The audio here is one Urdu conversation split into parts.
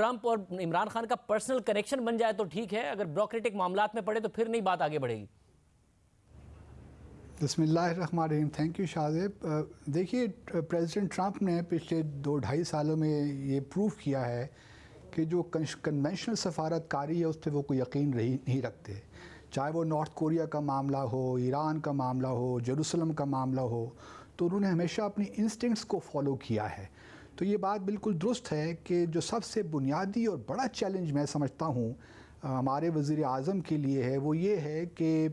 ٹرمپ اور عمران خان کا پرسنل کنیکشن بن جائے تو ٹھیک ہے، اگر بیوروکریٹک معاملات میں پڑے تو پھر نہیں بات آگے بڑھے گی؟ بسم اللہ الرحمن الرحیم. Thank you Shazib. دیکھیے، پریزیڈنٹ ٹرمپ نے پچھلے 2-2.5 سالوں میں یہ پروف کیا ہے کہ جو کنونشنل سفارت کاری ہے اس پہ وہ کوئی یقین نہیں رکھتے، چاہے وہ نارتھ کوریا کا معاملہ ہو، ایران کا معاملہ ہو، جیروسلم کا معاملہ ہو، تو انہوں نے ہمیشہ اپنی انسٹنکٹس کو فالو کیا ہے. تو یہ بات بالکل درست ہے کہ جو سب سے بنیادی اور بڑا چیلنج میں سمجھتا ہوں ہمارے وزیر اعظم کے لیے ہے، وہ یہ ہے کہ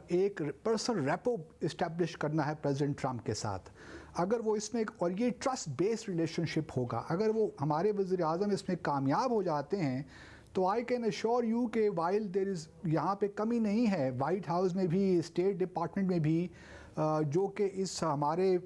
ایک پرسنل ریپو اسٹیبلش کرنا ہے پریزیڈنٹ ٹرمپ کے ساتھ. اگر وہ اس میں اور یہ ٹرسٹ بیسڈ ریلیشن شپ ہوگا، اگر وہ ہمارے وزیر اعظم اس میں کامیاب ہو جاتے ہیں تو آئی کین ایشور یو کہ وائل دیر از یہاں پہ کمی نہیں ہے، وائٹ ہاؤس میں بھی، اسٹیٹ ڈپارٹمنٹ میں بھی، جو کہ اس ہمارے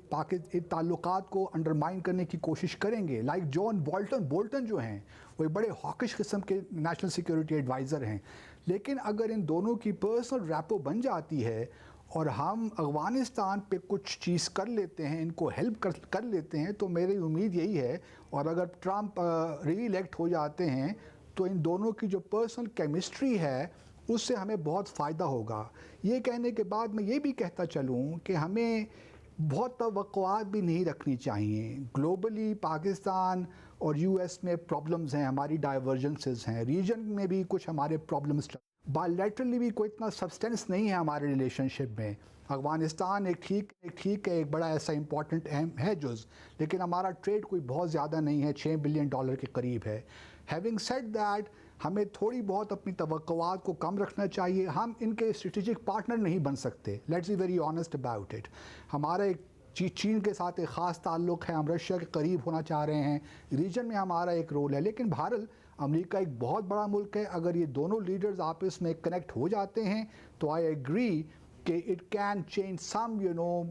تعلقات کو انڈرمائن کرنے کی کوشش کریں گے. لائک جان بولٹن جو ہیں، وہ بڑے ہاکش قسم کے نیشنل سیکیورٹی ایڈوائزر ہیں. لیکن اگر ان دونوں کی پرسنل ریپو بن جاتی ہے اور ہم افغانستان پہ کچھ چیز کر لیتے ہیں، ان کو ہیلپ کر لیتے ہیں، تو میری امید یہی ہے، اور اگر ٹرمپ ری الیکٹ ہو جاتے ہیں تو ان دونوں کی جو پرسنل کیمسٹری ہے اس سے ہمیں بہت فائدہ ہوگا. یہ کہنے کے بعد میں یہ بھی کہتا چلوں کہ ہمیں بہت توقعات بھی نہیں رکھنی چاہیے. گلوبلی پاکستان اور یو ایس میں پرابلمز ہیں، ہماری ڈائیورجنسز ہیں، ریجن میں بھی کچھ ہمارے پرابلمز، بائیلیٹرلی بھی کوئی اتنا سبسٹینس نہیں ہے ہمارے ریلیشن شپ میں. افغانستان ایک ٹھیک ہے، ایک بڑا ایسا امپورٹنٹ اہم ہے جز، لیکن ہمارا ٹریڈ کوئی بہت زیادہ نہیں ہے، $6 بلین کے قریب ہے. ہیونگ سیڈ دیٹ، ہمیں تھوڑی بہت اپنی توقعات کو کم رکھنا چاہیے. ہم ان کے اسٹریٹجک پارٹنر نہیں بن سکتے، let's be very honest about it. ہمارا ایک چین کے ساتھ ایک خاص تعلق ہے، ہم رشیا کے قریب ہونا چاہ رہے ہیں، ریجن میں ہمارا ایک رول ہے. لیکن بہرحال امریکہ ایک بہت بڑا ملک ہے، اگر یہ دونوں لیڈرز آپس میں کنیکٹ ہو جاتے ہیں تو آئی ایگری کہ it can change some,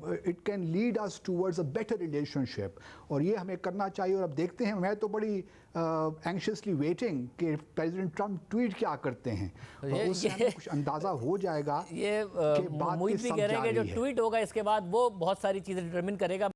it can lead us towards a better relationship, اور یہ ہمیں کرنا چاہیے. اور اب دیکھتے ہیں، میں تو بڑی اینکشسلی ویٹنگ کہ پریزیڈنٹ ٹرمپ ٹویٹ کیا کرتے ہیں، اس سے ہمیں کچھ اندازہ ہو جائے گا یہ کہ بات محیط بھی کہہ رہے ہیں کہ جو ٹویٹ ہوگا اس کے بعد وہ بہت ساری چیزیں ڈٹرمن کرے گا.